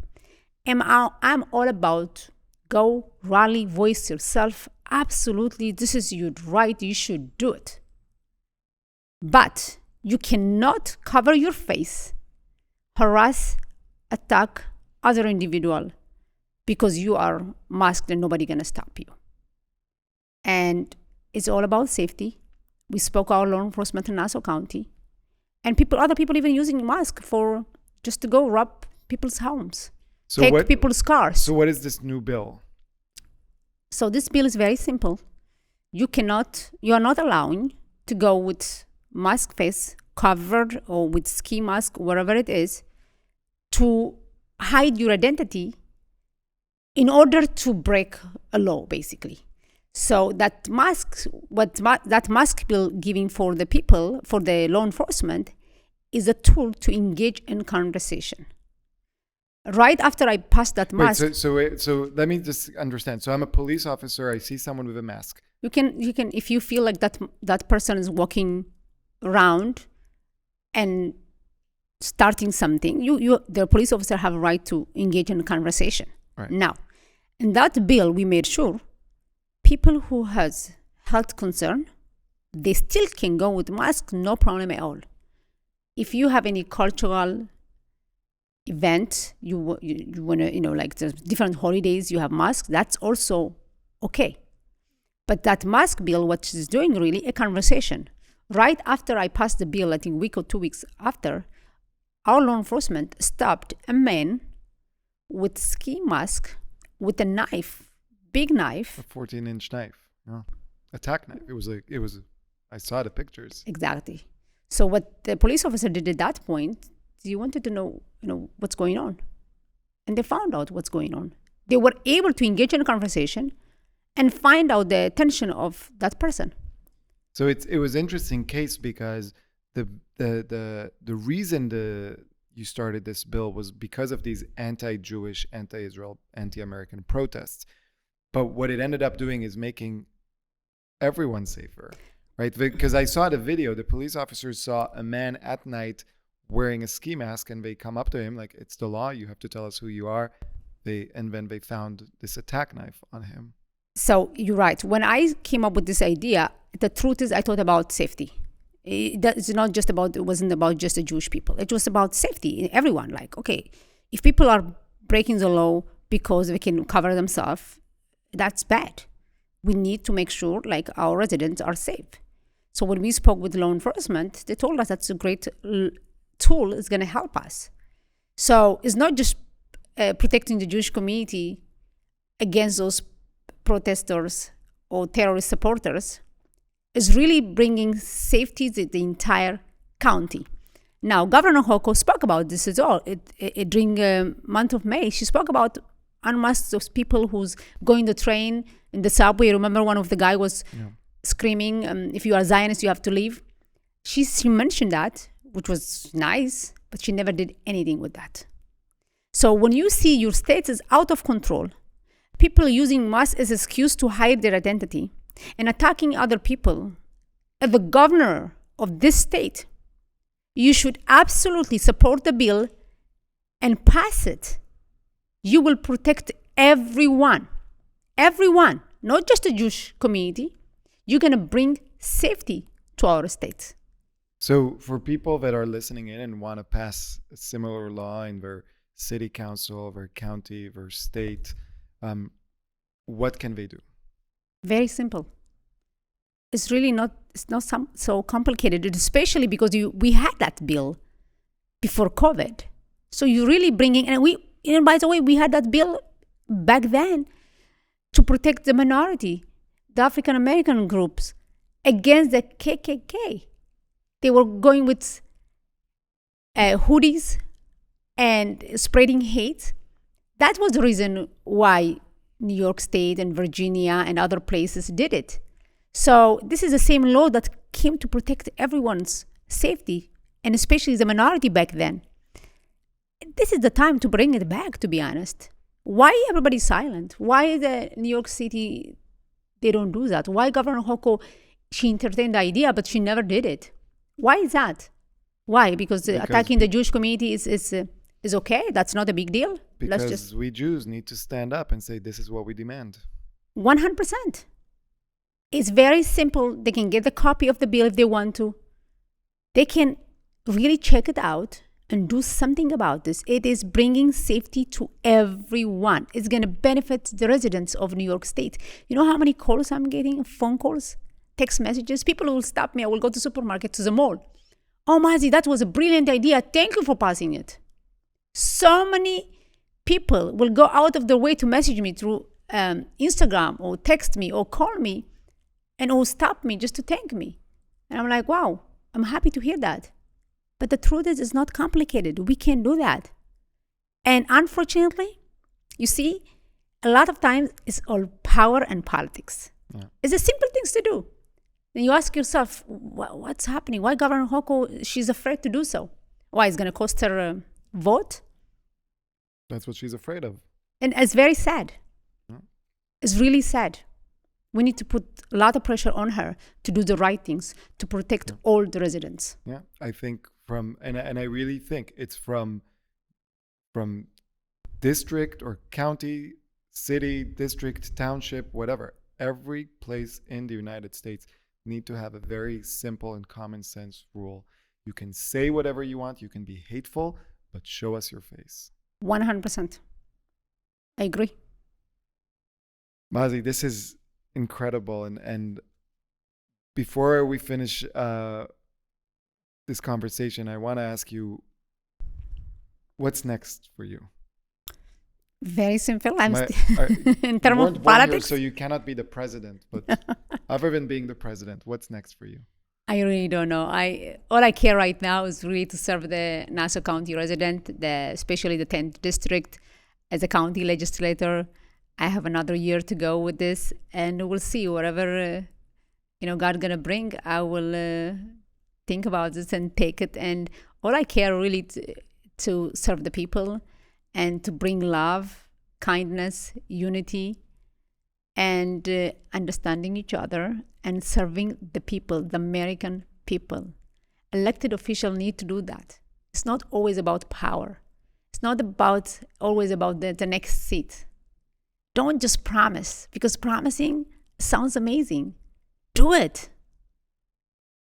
I'm all about go, rally, voice yourself. Absolutely, this is your right. You should do it. But you cannot cover your face, harass, attack other individual because you are masked and nobody gonna stop you. And it's all about safety. We spoke our law enforcement in Nassau County, and other people even using masks for just to go rob people's homes, take people's cars. So what is this new bill? So this bill is very simple. You are not allowing to go with mask face covered or with ski mask, whatever it is, to hide your identity in order to break a law, basically. So that mask bill giving for the people, for the law enforcement, is a tool to engage in conversation. Right after I passed that mask. So let me just understand. So I'm a police officer. I see someone with a mask. You can if you feel like that person is walking around and starting something, the police officer have a right to engage in a conversation. Right. Now, in that bill, we made sure people who has health concern, they still can go with mask, no problem at all. If you have any cultural event, you want to, like the different holidays, you have masks, that's also okay. But that mask bill, what is doing really a conversation. Right after I passed the bill, I think a week or 2 weeks after, our law enforcement stopped a man with ski mask, with a knife, big knife. A 14-inch knife. Yeah. Attack knife. It was I saw the pictures. Exactly. So what the police officer did at that point, he wanted to know, what's going on. And they found out what's going on. They were able to engage in a conversation and find out the attention of that person. So it was interesting case because the reason you started this bill was because of these anti-Jewish, anti-Israel, anti-American protests. But what it ended up doing is making everyone safer, right? Because I saw the video, the police officers saw a man at night wearing a ski mask, and they come up to him like, it's the law, you have to tell us who you are. And then they found this attack knife on him. So you're right. When I came up with this idea, the truth is I thought about safety. It wasn't about just the Jewish people. It was about safety. Everyone, like, okay, if people are breaking the law because they can cover themselves, that's bad. We need to make sure like our residents are safe. So when we spoke with law enforcement, they told us that's a great tool. It's going to help us. So it's not just protecting the Jewish community against those protesters or terrorist supporters. Is really bringing safety to the entire county. Now, Governor Hochul spoke about this as well. During the month of May, she spoke about unmasked those people who's going the train in the subway. Remember, one of the guy was screaming, if you are Zionist, you have to leave. She mentioned that, which was nice, but she never did anything with that. So when you see your state is out of control, people using masks as an excuse to hide their identity, and attacking other people, as the governor of this state, you should absolutely support the bill and pass it. You will protect everyone, not just the Jewish community. You're going to bring safety to our state. So for people that are listening in and want to pass a similar law in their city council, their county, their state, what can they do? Very simple. It's really not so complicated, especially because we had that bill before COVID. So you're really bringing, and by the way, we had that bill back then to protect the minority, the African American groups, against the KKK. They were going with hoodies and spreading hate. That was the reason why New York State and Virginia and other places did it. So this is the same law that came to protect everyone's safety, and especially the minority back then. This is the time to bring it back, to be honest. Why everybody silent? Why the New York City, they don't do that? Why Governor Hochul, she entertained the idea, but she never did it? Why is that? Why? Because attacking the Jewish community is okay? That's not a big deal? Because we Jews need to stand up and say, this is what we demand. 100%. It's very simple. They can get the copy of the bill if they want to. They can really check it out and do something about this. It is bringing safety to everyone. It's going to benefit the residents of New York State. You know how many calls I'm getting? Phone calls, text messages. People will stop me. I will go to the supermarket, to the mall. Oh, Mazi, that was a brilliant idea. Thank you for passing it. So many people will go out of their way to message me through Instagram or text me or call me and will stop me just to thank me. And I'm like, wow, I'm happy to hear that. But the truth is, it's not complicated. We can do that. And unfortunately, you see, a lot of times it's all power and politics. Yeah. It's the simple things to do. Then you ask yourself, what's happening? Why Governor Hochul, she's afraid to do so? Why, it's going to cost her a vote? That's what she's afraid of. And it's very sad. Yeah. It's really sad. We need to put a lot of pressure on her to do the right things, to protect all the residents. Yeah, I think and I really think it's from district or county, city, district, township, whatever. Every place in the United States need to have a very simple and common sense rule. You can say whatever you want, you can be hateful, but show us your face. 100%. I agree. Mazi, this is incredible. And before we finish this conversation, I want to ask you, what's next for you? Very simple. In You terms weren't of born here, politics, so you cannot be the president. But other than being the president, what's next for you? I really don't know. All I care right now is really to serve the Nassau County resident, especially the 10th district, as a county legislator. I have another year to go with this, and we'll see whatever God gonna bring. I will think about this and take it. And all I care really to serve the people and to bring love, kindness, unity, and understanding each other and serving the people, the American people. Elected officials need to do that. It's not always about power. It's not always about the next seat. Don't just promise, because promising sounds amazing. Do it.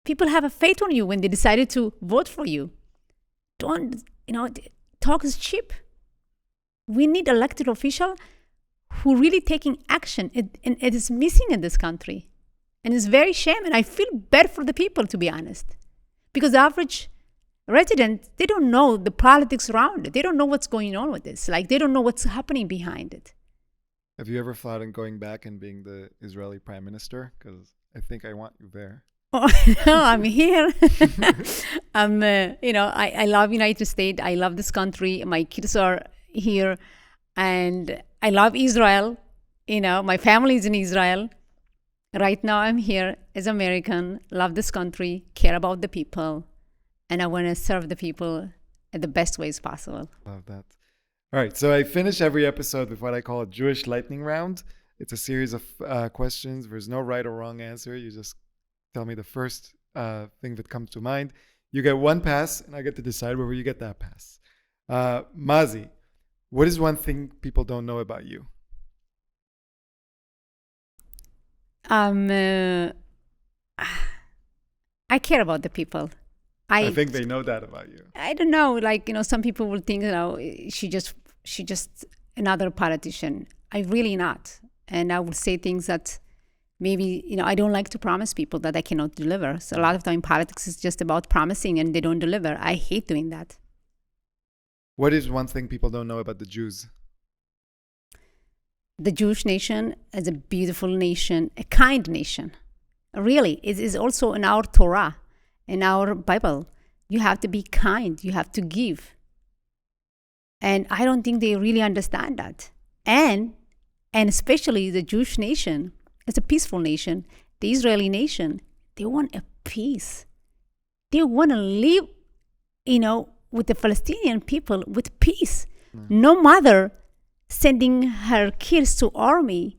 People have a faith on you when they decided to vote for you. Don't, talk is cheap. We need elected officials who really taking action. And it is missing in this country. And it's very shame. And I feel bad for the people, to be honest. Because the average resident, they don't know the politics around it. They don't know what's going on with this. Like, they don't know what's happening behind it. Have you ever thought in going back and being the Israeli prime minister? Because I think I want you there. Oh, no, I'm here. I love United States. I love this country. My kids are here. And I love Israel. My family is in Israel. Right now I'm here as American, love this country, care about the people, and I want to serve the people in the best ways possible. Love that. All right, so I finish every episode with what I call a Jewish lightning round. It's a series of questions. There's no right or wrong answer. You just tell me the first thing that comes to mind. You get one pass, and I get to decide whether you get that pass. Mazi, what is one thing people don't know about you? I care about the people. I think they know that about you. I don't know. Some people will think, she just another politician. I really not. And I will say things that maybe, I don't like to promise people that I cannot deliver. So a lot of time politics is just about promising and they don't deliver. I hate doing that. What is one thing people don't know about the Jews? The Jewish nation is a beautiful nation, a kind nation. Really, it is also in our Torah, in our Bible. You have to be kind. You have to give. And I don't think they really understand that. And especially the Jewish nation, it's a peaceful nation. The Israeli nation, they want a peace. They want to live, with the Palestinian people with peace. No mother sending her kids to army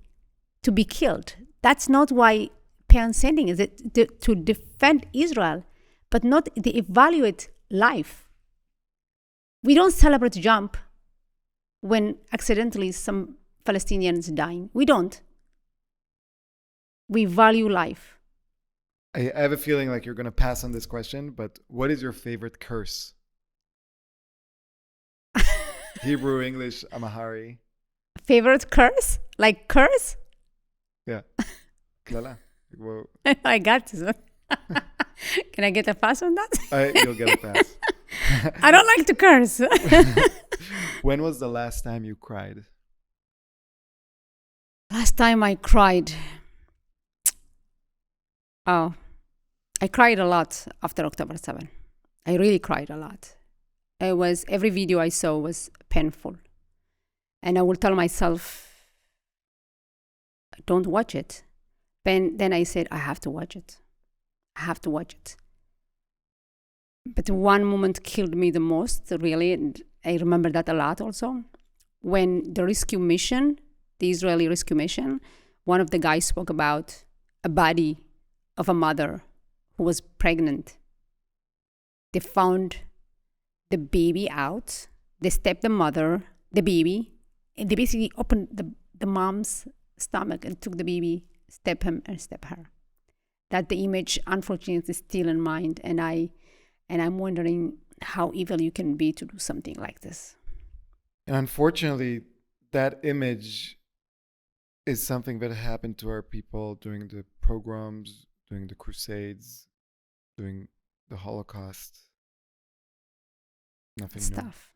to be killed. That's not why parents sending is to defend Israel, but not to evaluate life. We don't celebrate jump when accidentally some Palestinians dying. We don't. We value life. I have a feeling like you're going to pass on this question, but what is your favorite curse? Hebrew, English, Amharic. Favorite curse? Like curse? Yeah. Klala. I got this. Can I get a pass on that? You'll get a pass. I don't like to curse. When was the last time you cried? Last time I cried. Oh, I cried a lot after October 7. I really cried a lot. Every video I saw was painful. And I will tell myself, don't watch it. Then I said, I have to watch it. I have to watch it. But one moment killed me the most, really, and I remember that a lot also. When the rescue mission, the Israeli rescue mission, one of the guys spoke about a body of a mother who was pregnant. They found the baby out. They stepped the mother, the baby, and they basically opened the mom's stomach and took the baby, step him and step her. That the image, unfortunately, is still in mind, and I'm wondering how evil you can be to do something like this. And unfortunately, that image is something that happened to our people during the pogroms, during the Crusades, during the Holocaust. Nothing It's new. tough.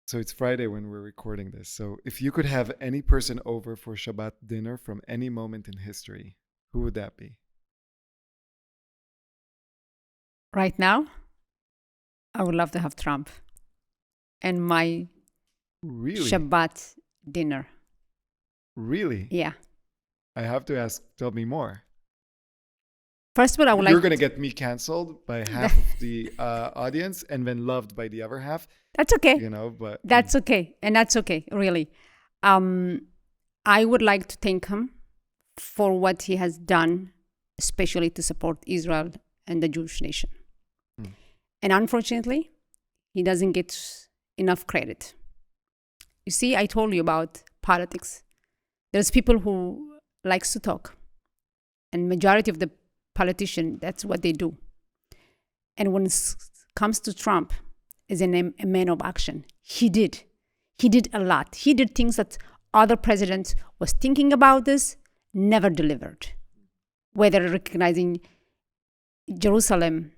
So it's Friday when we're recording this. So if you could have any person over for Shabbat dinner from any moment in history, who would that be? Right now, I would love to have Trump and my Really? Shabbat dinner. Really? Yeah. I have to ask, tell me more. First of all, I would You're like... going to get me canceled by half of the audience and then loved by the other half. That's okay. You know, but... That's okay. And that's okay, really. I would like to thank him for what he has done, especially to support Israel and the Jewish nation. And unfortunately, he doesn't get enough credit. You see, I told you about politics. There's people who likes to talk. And majority of the politicians, that's what they do. And when it comes to Trump, is a man of action. He did a lot. He did things that other presidents was thinking about this, never delivered. Whether recognizing Jerusalem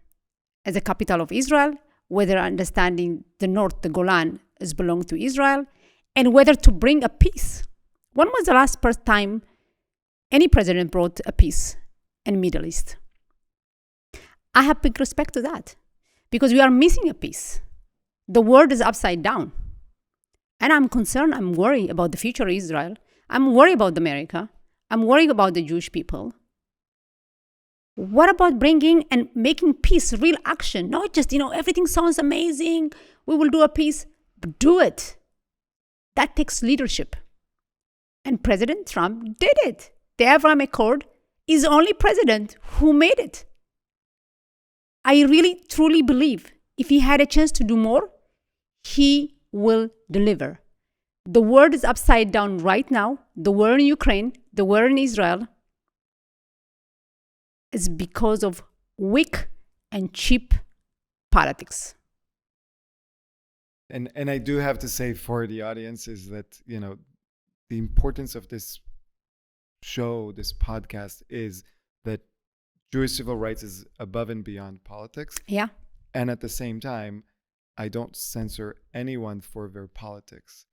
as a capital of Israel, whether understanding the north, the Golan, as belong to Israel, and whether to bring a peace. When was the last time any president brought a peace in the Middle East? I have big respect to that because we are missing a piece. The world is upside down. And I'm concerned, I'm worried about the future of Israel. I'm worried about America. I'm worried about the Jewish people. What about bringing and making peace real action? Not just, everything sounds amazing. We will do a peace. But do it. That takes leadership. And President Trump did it. The Abraham Accord is the only president who made it. I really, truly believe if he had a chance to do more, he will deliver. The world is upside down right now. The war in Ukraine, the war in Israel, is because of weak and cheap politics. And I do have to say for the audience is that, the importance of this show, this podcast, is that Jewish civil rights is above and beyond politics. Yeah. And at the same time, I don't censor anyone for their politics.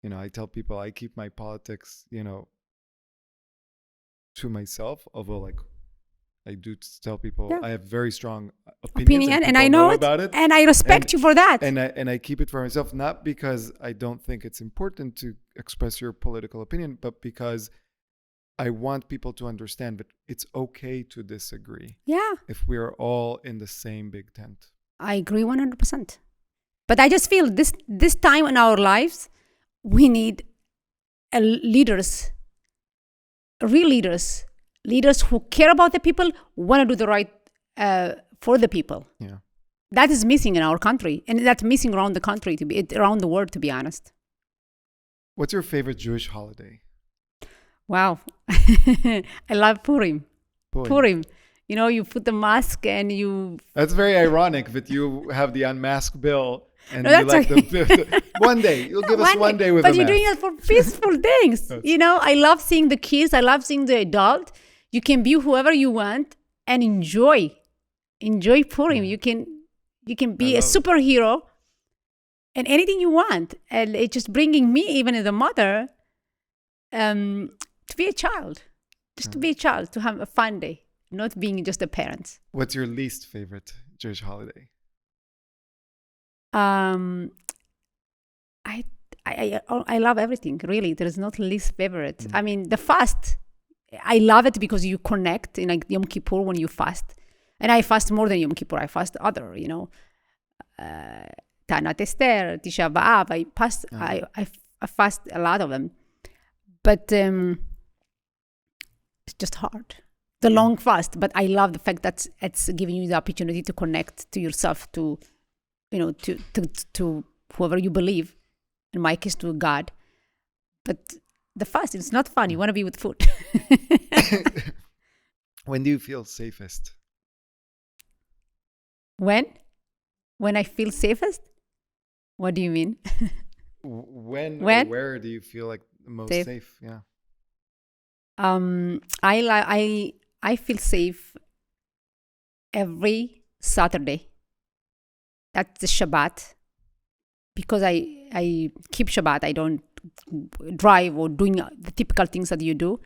I tell people I keep my politics, to myself, although I do tell people I have very strong opinions and I know about it. And I respect you for that. And I keep it for myself, not because I don't think it's important to express your political opinion, but because I want people to understand that it's okay to disagree. Yeah. If we are all in the same big tent. I agree 100%. But I just feel this time in our lives, we need leaders, real leaders who care about the people, want to do the right for the people. Yeah. That is missing in our country, and that's missing around the country, around the world, to be honest. What's your favorite Jewish holiday? Wow. I love Purim. Purim. You put the mask and you... That's very ironic that you have the unmasked bill and No, you like the... One day. You'll give us one day with a But you're mask. doing it for peaceful things. I love seeing the kids. I love seeing the adult. You can be whoever you want and enjoy Purim. You can be a superhero and anything you want. And it's just bringing me, even as a mother, to be a child. Just to be a child, to have a fun day, not being just a parent. What's your least favorite Jewish holiday? I love everything, really. There is not least favorite. I mean, the fast, I love it because you connect in Yom Kippur when you fast. And I fast more than Yom Kippur. I fast other, Tanat Esther, Tisha B'Av. I fast a lot of them. But it's just hard. the long fast. But I love the fact that it's giving you the opportunity to connect to yourself, to whoever you believe. In my case, to God. But the fast, it's not fun. You want to be with food. When do you feel safest? When I feel safest? What do you mean? When? When? Or where do you feel like the most safe? Yeah. I feel safe every Saturday. That's the Shabbat. Because I keep Shabbat, I don't drive or doing the typical things that you do.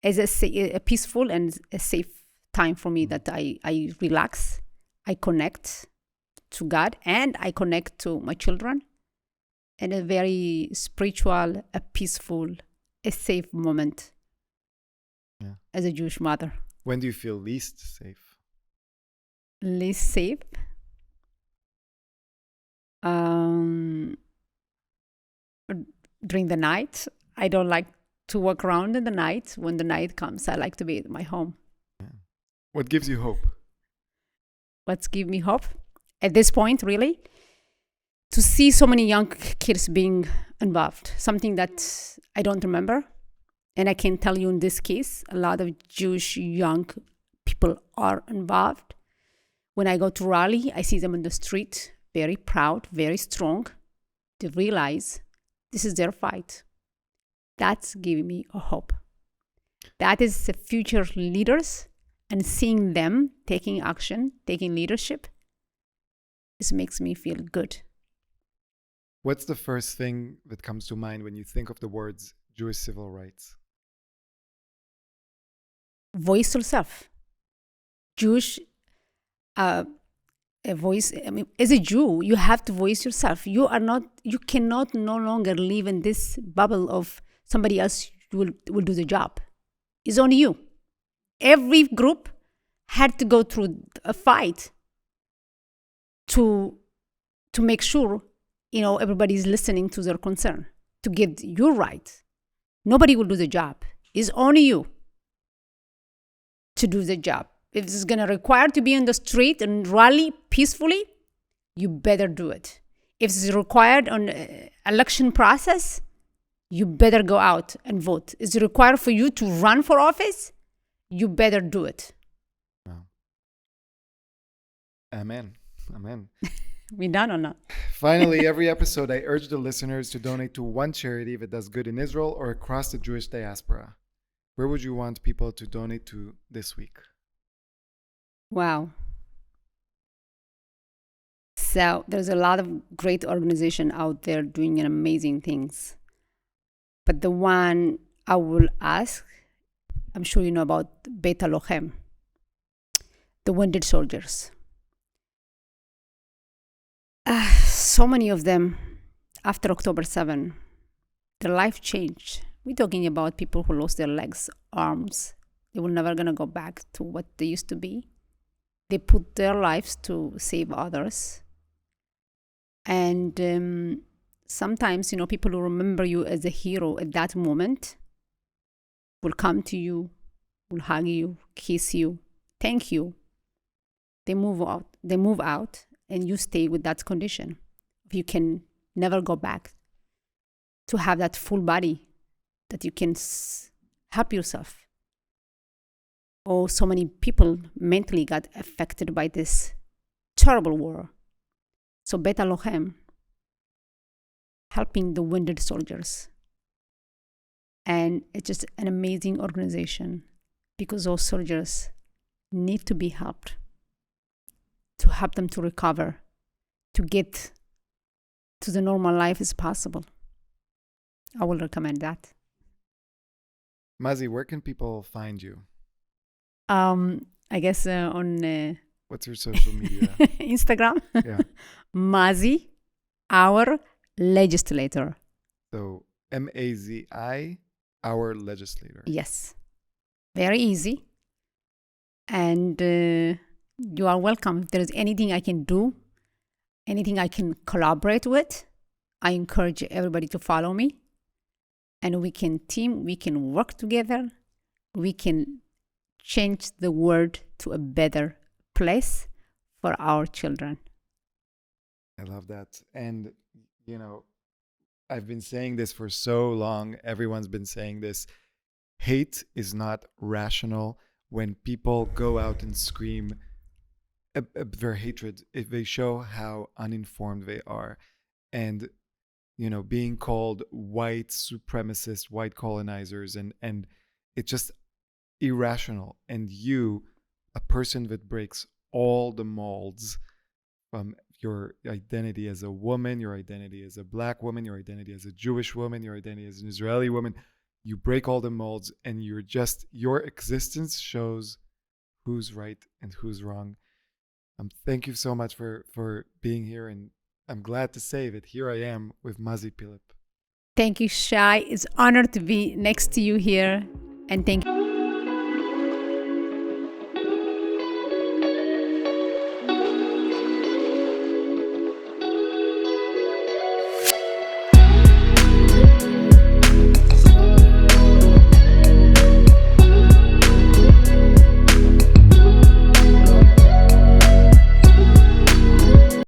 It's a peaceful and a safe time for me that I relax, I connect to God, and I connect to my children in a very spiritual, a peaceful, a safe moment as a Jewish mother. When do you feel least safe? Least safe? During the night. I don't like to walk around in the night. When the night comes, I like to be at my home. Yeah. What gives you hope? What's give me hope? At this point, really, to see so many young kids being involved, something that I don't remember. And I can tell you in this case, a lot of Jewish young people are involved. When I go to Raleigh, I see them in the street, very proud, very strong. They realize this is their fight. That's giving me a hope. That is the future leaders, and seeing them taking action, taking leadership, this makes me feel good. What's the first thing that comes to mind when you think of the words Jewish civil rights? Voice yourself. Jewish, a voice. I mean, as a Jew, you have to voice yourself. You cannot no longer live in this bubble of somebody else will do the job. It's only you. Every group had to go through a fight to make sure, everybody's listening to their concern, to get your right. Nobody will do the job. It's only you to do the job. If it's going to require to be in the street and rally peacefully, you better do it. If it's required on election process, you better go out and vote. Is it required for you to run for office? You better do it. Wow. Amen. Amen. We done or not? Finally, every episode, I urge the listeners to donate to one charity that does good in Israel or across the Jewish diaspora. Where would you want people to donate to this week? Wow. So there's a lot of great organization out there doing amazing things. But the one I will ask, I'm sure you know about Beit HaLochem, the wounded soldiers. So many of them, after October 7, their life changed. We're talking about people who lost their legs, arms. They were never going to go back to what they used to be. They put their lives to save others. And sometimes, people who remember you as a hero at that moment will come to you, will hug you, kiss you, thank you. They move out, and you stay with that condition. You can never go back to have that full body that you can help yourself. Oh, so many people mentally got affected by this terrible war. So Beit HaLochem, helping the wounded soldiers. And it's just an amazing organization because those soldiers need to be helped, to help them to recover, to get to the normal life as possible. I will recommend that. Mazi, where can people find you? I guess on What's your social media? Instagram. Yeah. Mazi, our legislator. So Mazi, our legislator. Yes. Very easy. And you are welcome. If there is anything I can do, anything I can collaborate with, I encourage everybody to follow me. And we can work together. We can change the world to a better place for our children. I love that. And, you know, I've been saying this for so long. Everyone's been saying this. Hate is not rational. When people go out and scream their hatred, if they show how uninformed they are. And, you know, being called white supremacists, white colonizers, and it's just irrational. And you, a person that breaks all the molds from your identity as a woman, your identity as a black woman, your identity as a Jewish woman, your identity as an Israeli woman, you break all the molds, and your existence shows who's right and who's wrong. Thank you so much for being here, and I'm glad to say that here I am with Mazi Pilip. Thank you, Shai. It's an honor to be next to you here, and thank you.